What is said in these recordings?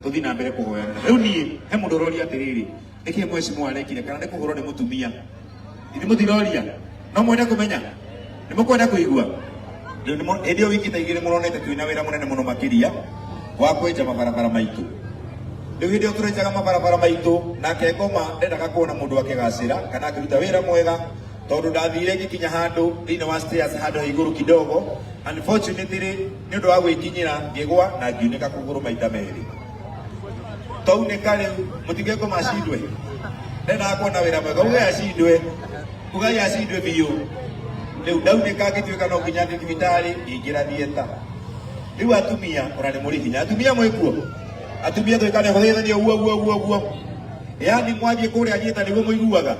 Tuthi na mbere kuhoyana riu nie he mundu roria atiriri niki mheshimiwa arekire kana nikuhurwo ni mutumia ini muthiroria no mwenda kumenya ni mukwenda kuigua hindi o wiki ta igiri muronete twina wira munene muno makiria wa kwenja mabarabara maitu riu hindi o turenjaga mabarabara maitu nake ngoma ndendaga kuona mundu akigacira kana akiruta wira mwega tondu ndathire ngikinya handu thiini wa stairs handu iguru kidogo unfortunately ni undu wa gwikinyira ngigwa na ngiunika kuguru maita meri tauneka riu mutigeko macindwe ndenda kuona wira mwega uge acindwe ugai acindwe biu riu ndauneka ngituika no nginya thibitari ingira thieta riu atumia ora ni muri hinya atumia mwikuo atumia twikane hothethania uguo yani mwanjie kuria nyita niguo muiguaga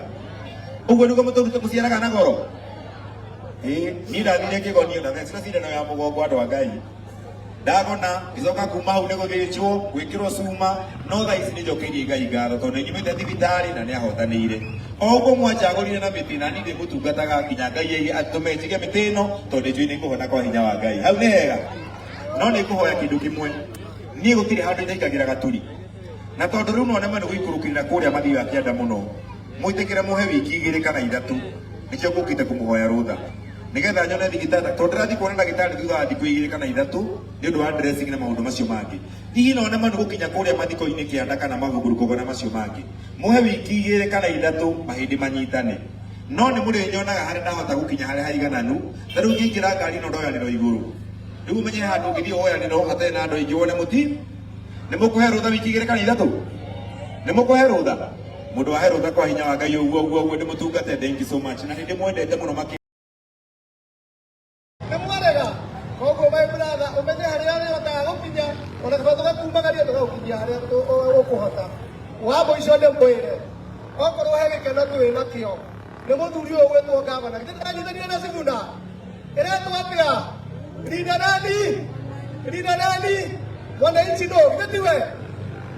uguo niguo muciaraga na goro ni ndathire kigonio na thecira cindano ya mugongo andu a Ngai ndagona icoka kuma hau niguthĩnjwo gwĩkĩrwo cuma no thaa ici nĩ njokeirie Ngai ngatho tondũ nyumĩte thibitarĩ na nĩ ahotanĩire o ũguo mwanjagũrire na mĩtĩ na niĩ ndĩmũtungataga nginya Ngai atũme njige mĩtĩ ĩno tondũ njũĩ nĩ ngũhona kwa hinya wa Ngai hau nĩ hega no nĩ ngũhoya kĩndũ kĩmwe niĩ gũtirĩ handũ ndaikagĩra gaturi na tondũ rĩu no neme nĩ gũikũrũkĩrĩra kũrĩa mathiga kĩanda mũno mwĩtĩkĩre mũhe wiki 2 kana 3 nĩkĩo ngũkĩte kũmũhoya rũtha nigetha nyone thigitari tondu ndathi kuona ndagitari thutha wa thikũ 2 kana 3 ni undu wa dressing na maundu macio mangi hihi no nema gukinya kuria mathiko-ini kianda kana mathunguru na macio mangi muhe wiki 2 kana 3 mahindi manyitane no ni muri nyonaga hari ndahota gukinya hari haigananu ta riu ngĩingĩra ngari no ndoyanĩrwo igũrũ riu menye handũ ngĩthiĩ hoyanĩrwo hatarĩ na andũ aingĩ wone mũti nĩ mũkũhe rũtha wiki 2 kana 3 nĩ mũkũhe rũtha mũndũ wahe rũtha kwa hinya wa Ngai ũguo ndĩmũtungate thank you so much na nĩ ndĩmwendete mũno koguo my brother umenye haria ũhotaga gũkinya ona kana tũgakumagaria tũgakinyia haria ũkũhota wambo icio ndĩmwĩre okorwo he gĩkeno twĩ nakĩo nĩ mũthuri ũyũ gwĩtwo gavana ndĩranyitithania na Sifuna ĩretwo atĩa Linda Nani mwananchi ndo gĩtiwe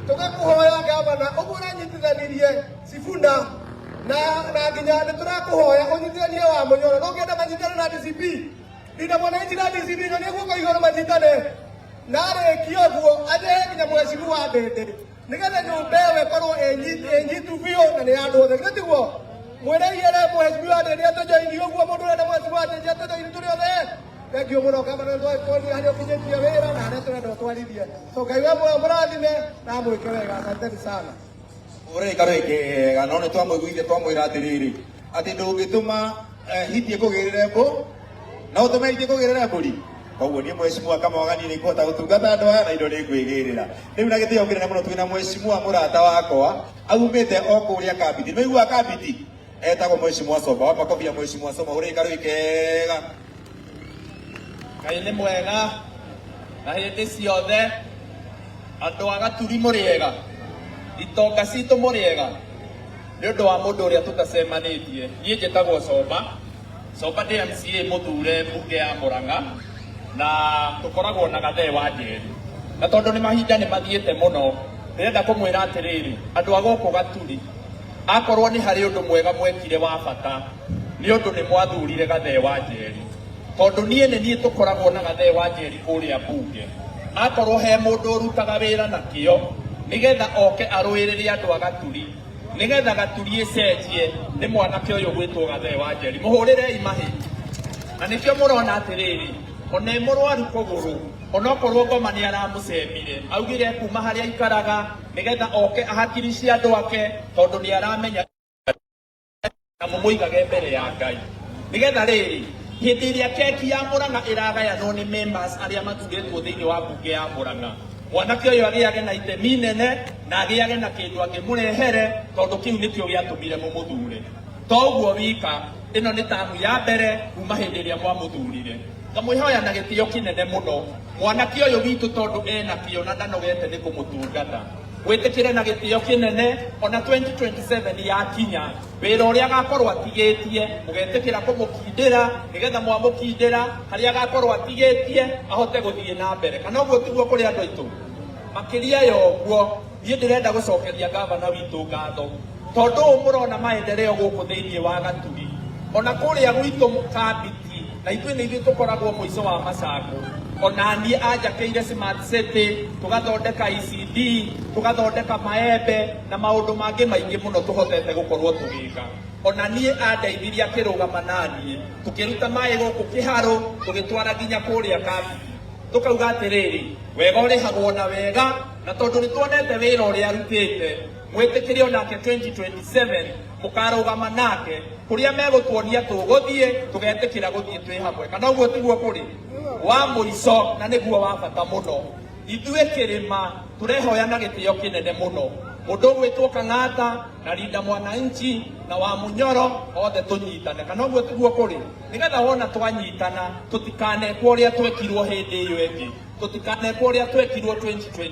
tũgakũhoya gavana ũguo ũranyitithanirie Sifuna na nginya nĩtũrakũhoya ũnyitithanie wa Mũnyoro no ngĩenda manyitane na DCP Linda mwananchi na DCP no nĩguo igũrũ manyitane narĩkia ũguo ajehe nginya mheshimiwa Ndĩndĩ nĩgetha nyũmba ĩyo ĩkorwo ĩnyitu biũ na nĩ andũ othe gĩtiguo mwĩrĩire mheshimiwa Ndĩndĩ atũjoini ũguo mũndũ ũrenda mheshimiwa Ndĩndĩ atũjoini tũrĩ othe thank you mũno gavana twakũria harĩa ũkinyĩtie wĩra na harĩa tũrenda ũtwarithie so Ngai we mũrathime na mwĩke wega asanteni sana ũreka wega no nĩ twamũiguithia twamwĩra atĩrĩrĩ atĩ ndũngĩtũma hitie kũgĩrĩre mbũ na ũtũme hitie kũgĩrĩre mbũri koguo niĩ mheshimiwa Kamwagani nĩ ngũhota gũtungata andũ aya na indo nĩ ngwĩgĩrĩra rĩu na gĩtĩo kĩnene mũno twĩna mheshimiwa mũrata wakwa aumĩte o kũrĩa Kabiti nĩwaigua Kabiti etagwo mheshimiwa Somba wamba kobia mheshimiwa Somba ũrĩka rwĩkega Ngai nĩ mwega na hĩndĩ ciothe andũ a Gaturi mũrĩega itonga citũ mũrĩega nĩ ũndũ wa mũndũ ũrĩa tũtacemanĩtie niĩ njĩtagwo Somba ndĩ MCA mũthure mbunge ya Mũrang'a na tũkoragwo na Gathee wa Njeri na tondũ nĩ mahinda nĩ mathiĩte mũno ndĩrenda kũmwĩra atĩrĩrĩ andũ a gũkũ Gaturi akorwo nĩ harĩ ũndũ mwega mwekire wa bata nĩ ũndũ nĩ mwathurire Gathee wa Njeri tondũ niĩ tũkoragwo na Gathee wa Njeri kũrĩa mbunge akorwo he mũndũ ũrutaga wĩra na kĩo nĩgetha oke arũĩrĩre andũ a Gaturi nĩgetha Gaturi ĩcenjie nĩ mwanake ũyũ gwĩtwo Gathee wa Njeri mũhũrĩrei mahĩ na nĩkĩo mũrona atĩrĩrĩ ona mũrwaru kũgũrũ onokorwo ngoma nĩ aramũcemire augire kuma harĩa aikaraga nĩgetha oke ahakiricie andũ ake tondũ nĩ aramenya na mũmũigage mbere ya Ngai nĩgetha rĩrĩ hĩndĩ ĩrĩa keki ya Mũrang'a ĩragayanwo nĩ members arĩa maturĩtwo thĩinĩ wa mbunge ya Mũrang'a mwanake ũyũ agĩage na itemi nene na agĩage na kĩndũ angĩmũrehere tondũ kĩu nĩkĩo gĩatũmire mũmũthure to ũguo wika ĩno nĩ tamu ya mbere kuma hĩndĩ ĩrĩa mwamũthurire ngamwĩhoya na gĩtĩo kĩnene mũno mwanake ũyũ witũ tondũ ena kĩo na ndanogete nĩ kũmũtungata gwĩtĩkĩre na gĩtĩo kĩnene ona 2027 yakinya wĩra ũrĩa agakorwo atigĩtie mũgetĩkĩra kũmũkindĩra nĩgetha mwamũkindĩra harĩa agakorwo atigĩtie ahote gũthiĩ na mbere kana ũguo tiguo kũrĩ andũ aitũ makĩria ya ũguo niĩ ndĩrenda gũcokeria gavana witũ ngatho tondũ ũũ mũrona maendeleo gũkũ thĩinĩ wa Gaturi ona kũrĩa gwitũ Kabiti na ithuĩ nĩ ithuĩ tũkoragwo mũico wa Macakũ onani ajakeire smart city tugathondeka ICD tugathondeka maembe na maundu mangi maingi muno tuhotete gukorwo tugika onani andeithiria kirugama nani tukiruta mai guku kiharo tugitwara nginya kuria kabi tukauga atiriri wega urihagwo na wega na tondu nitwonete wira uria arutite mwitikirio nake 2027 mukarugama nake kuria megutuonia tuguthie tugetikira guthie twi hamwe kana uguo tiguo kuri wa muico na niguo wa bata muno ithue kirima turehoya na gitio kinene muno mundu gwitwo Kang'ata na Linda Mwananchi na wa Munyoro othe tunyitane kana uguo tiguo kuri nigetha wona twanyitana tutikane uria twekirwo hindi iyo ingi tutikane uria twekirwo 2022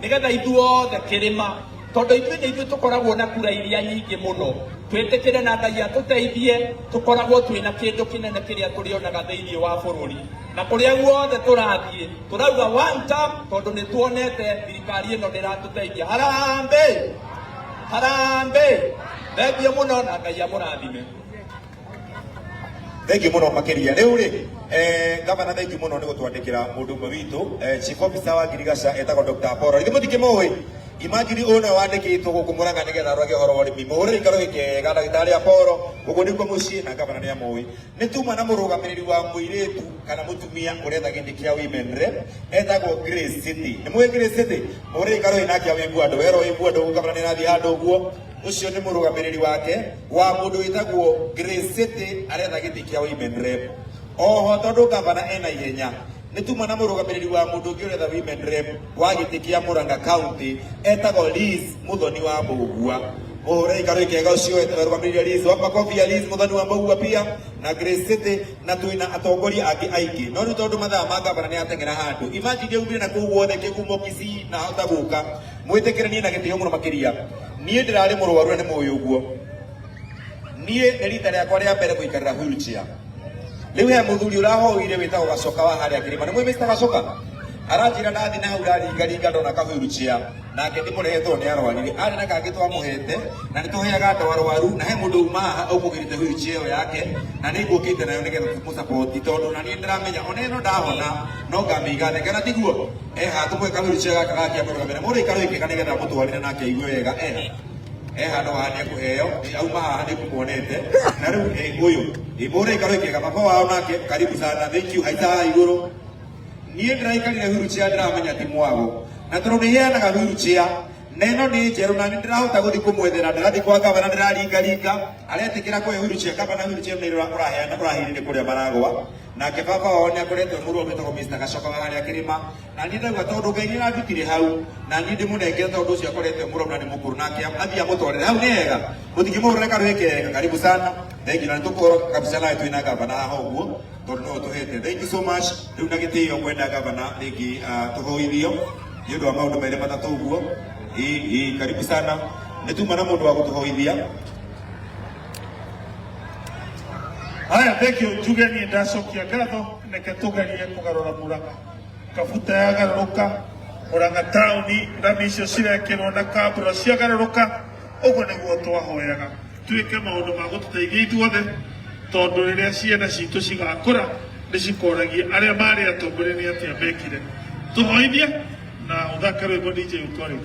nigetha ithuothe kirima tondu ithuĩ tukoragwo na kura iria nyingĩ muno twitikire na Ngai atuteithie tukoragwo twina kindu kinene kiria turionaga thĩinĩ wa bũrũri na kuria guothe turathie turauga one term tondu nituonete thirikari ĩno ndĩratuteithia harambe thengio muno na Ngai amũrathime. Thank you muno makiria riu ri gavana thank you muno ni gutwandikira mundu umwe witu chief officer wa Girigaca etagwo Dr. Apollo ithimutike mowe imagine ona wandikitwo guku Murang'a nigetha roge horo wa rimi muhuri ikaro gikega ndagitari Apollo guku nikuo mucii na gavana ni amowi ni tuma na murugamiriri wa muiritu kana mutumia uretha gindi kia women rep etagwo Grace City ni mwe Grace City muhuri ikaro inake awimbu andu wero wimbu andu gavana ni nathi handu uguo ucio ni murugamiriri wake wa mundu witagwo Grace City aretha gindi kia women rep oho tondu gavana ena ihenya nituma na murugamiriri wa mundu ungi uretha women rep wa giti kia Murang'a county etagwo Liz Muthoni wa Mugua muhure ikaro ikega ucio etagwo Liz wa makofi ya Liz Muthoni wa Mugua pia na Grace City na tuina atongoria angi aingi no ni tondu mathaa ma gavana ni atengera handu imagine umire na kuu wothe kigumo Kisii na hota guka mwitikiranie na gitio muno makiria nie ndirari murwaru ni muyu uguo nie ni rita riakwa ria mbere guikarira wheelchair riu he muthuri urahoire witagwo Gacoka wa haria Kirima ni mwe Mr. Gacoka aranjira nathi na uraringaringa ndona ka wheelchair nake ndimurehetwo ni arwarire ari na kangi twamuhete na nituheaga andũ arwaru na he mundu uma haha aumugirite wheelchair yake na ni ngukite nayo nigetha tumusupport tondu na ni ndiramenya ona ino ndahona no ngamiga thĩ kana tiguo eha tumweka wheelchair gaka gakia mũrũgamĩrĩre mũrũ ikaro ikĩga nigetha mũtwarire nake aigue wega handå haha nä ekå heo auma haha nä kumuonete na rä u å yå må rä ikaro ikega baba wao nake karibu sana thank you haita haha igå rå niä ndä raikarire wheelchair ndiramenya ti mwago na tondå nä heanaga wheelchair na ĩno nĩ njerũ na nĩ ndĩrahota gũthiĩ kũmwethera ndĩrathiĩ kwa gavana ndĩraringaringa aretĩkĩra kũhe wheelchair gavana wheelchair nĩ ũraheana ũraheire kũrĩa maragwa nake baba wao nĩ akoretwo mũrũa wĩtagwo Mr. Gacoka wa harĩa Kĩrĩma na niĩ ndauga tondũ Ngai nĩ arandutire hau na niĩ ndĩmũnengere tondũ ũcio akoretwo mũrũa na nĩ mũkũrũ nake athiĩ amũtwarĩre hau nĩ hega mũtingĩmũhũrĩra karũĩ kega karibu sana thengi na nĩ tũkorwo kabisa nawe twĩna gavana haha ũguo tondũ no tũhete thank you so much rĩu na gĩtĩo kwenda gavana rĩngĩ tũhũithio nĩ ũndũ wa maũndũ merĩ matatũ ũguo karibu sana nituma na mundu wa gutuhoithia haya thank you njugeni ndacokia ngatho neke tugerie kugarura Murang'a kabuta ya garuruka Murang'a tauni rami icio cirekirwo na kambura cia garuruka uguo niguo twahoyaga tuike maundu ma gututeithia ithuothe tondu riria ciana citu cigakura nicikoragia aria mari atongoria ni atia mekire tuhoithie na uthaka rwimbo DJ utwari.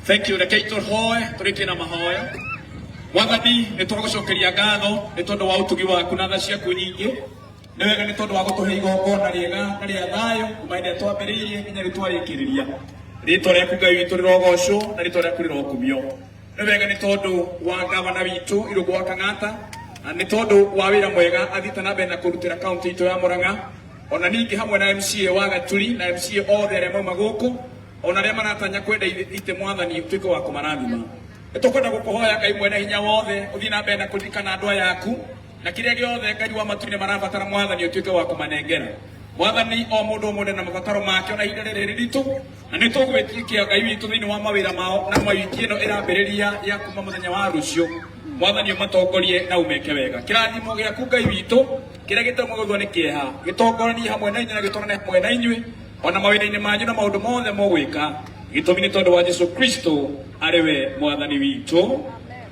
Thank you. Rekei tũhoe tũrĩkie na mahoya. Wathani nĩ tũgũcokeria ngatho nĩ tondũ wa ũtugi waku na tha ciaku nyingĩ. Nĩ wega nĩ tondũ wa gũtũhe igongona rĩega na rĩa thayũ kuma hĩndĩ ĩrĩa twambĩrĩirie nginya rĩtwarĩkĩrĩria. Rĩĩtwa rĩaku Ngai witũ rĩrogocwo na rĩĩtwa rĩaku rĩrokumio. Nĩ wega nĩ tondũ wa gavana witũ Irũngũ wa Kang'ata na nĩ tondũ wa wĩra mwega athiĩte na mbere na kũrutĩra kaunti itũ ya Murang'a. Ona ningĩ hamwe na MCA wa Gaturi na MCA othe arĩa mauma gũkũ ona arĩa maratanya kwenda ite mwathani ũtuĩke wa kũmarathima. Nĩtũkwenda gũkũhoya Ngai mwene hinya wothe ũthiĩ na mbere na kũririkana andũ aya aku na kĩrĩa gĩothe Ngai wa Maturi marabatara mwathani ũtuĩke wa kũmanengera. Mwathani o mũndũ ũmwe na mabataro make ona ihinda rĩrĩ ritũ na nĩ tũgwĩtĩkia Ngai witũ thĩinĩ wa mawĩra mao na mawiki ĩno ĩrambĩrĩria ya kuma mũthenya wa rũciũ. Mwathani ũmatongorie na umeke wega. Kĩrathimo gĩaku Ngai witũ kĩrĩa gĩtamũgũthwo nĩ kĩeha gĩtongoranie hamwe na inyuĩ na gĩtwarane hamwe na inyuĩ ona mawĩra-inĩ manyu na maũndũ mothe mũgwĩka gĩtũmi nĩ tondũ wa Jesũ Kristo arĩwe mwathani witũ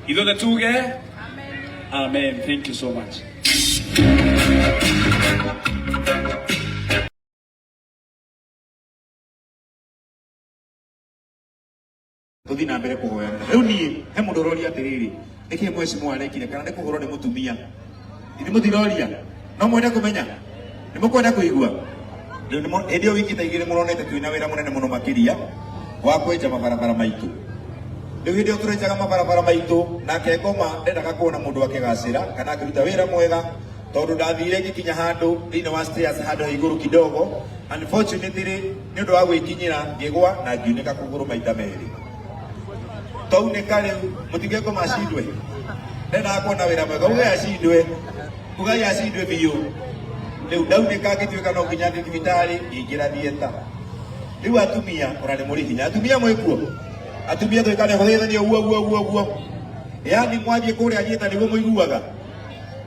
ithuothe tuge amen. Thank you so much. tuthi na mbere kuhoyana riu nie he mundu roria atiriri niki mheshimiwa arekire kana ni kuhoro ni mutumia ini muthiroria no mwende kumenya ni mukwenda kuigua riu ndio wiki ta igire muronete twina wira munene muno makiria wa kwenja mabarabara maitu riu hindi turenjaga mabarabara maitu nake ngoma ndendaga kuona mundu akigacira kana akiruta wira mwega tondu ndathire gikinya handu thini wa stairs handu iguru kidogo unfortunately ni undu wa gwikinyira ngigwa na ngiunika kuguru maita meri tauneka riu mutigeko macindwe ndenda kuona wira mwega uge acindwe ugai acindwe biu riu ndauneka ngituika no nginya thibitari ingira thieta riu atumia urani muri hinya atumia mwekuo atumia twikane kuthithania uguo yani mwanjie kuria nyita niguo muiguaga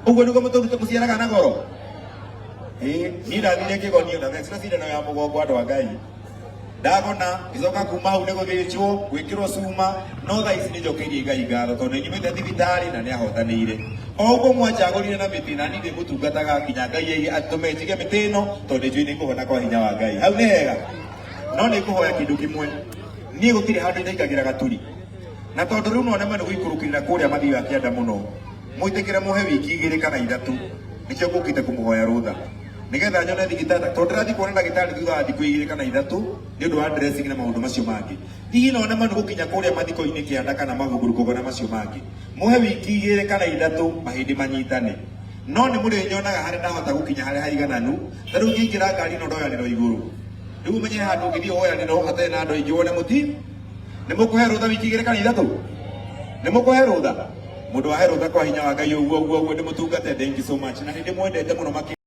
uguo niguo muturute muciaraga na goro ni ndathire kigonio na extra cindano ya mugongo andu a Ngai ndagona icoka kuma hau niguthĩnjwo gwĩkĩrwo cuma no thaa ici nĩnjokeirie Ngai ngatho tondũ nyumĩte thibitarĩ na nĩahotanĩire o ũguo mwanjagũrire na mĩtĩ na niĩ ndĩmũtungataga nginya Ngai atũme njige mĩtĩ ĩno tondũ njũĩ nĩkũhona kwa hinya wa Ngai hau nĩ hega no nĩngũhoya kĩndũ kĩmwe niĩ gũtirĩ handũ ndaikagĩra gaturi na tondũ rĩu no neme nĩ gũikũrũkĩrĩra kũrĩa mathiga kĩanda mũno mwĩtĩkĩre mũhe wiki 2 kana 3 nĩkĩo ngũkĩte kũmũhoya rũtha nigetha nyone thigitari tondu ndirathi kuona ndagitari thutha wa thikũ 2 kana 3 nĩ ũndũ wa dressing na maũndũ macio mangĩ hihi no neme nĩ gũkinya kũrĩa mathiko-inĩ kĩanda kana magũgũrũko na macio mangĩ mũhe wiki 2 kana 3 mahĩndĩ manyitane no nĩ mũrĩnyonaga harĩa ndahota gũkinya harĩa haigananu ta rĩu ngĩingĩra ngari no ndoyanĩrwo igũrũ rĩu ũmenye handũ ũngĩthiĩ woyanĩrwo hatarĩ na andũ aingĩ wone mũti nĩ mũkũhe rũtha wiki 2 kana 3 nĩ mũkũhe rũtha mũndũ wahe rũtha kwa hinya wa Ngai ũguo nĩ mũtungate thank you so much na nĩ ndĩmwendete mũno makĩria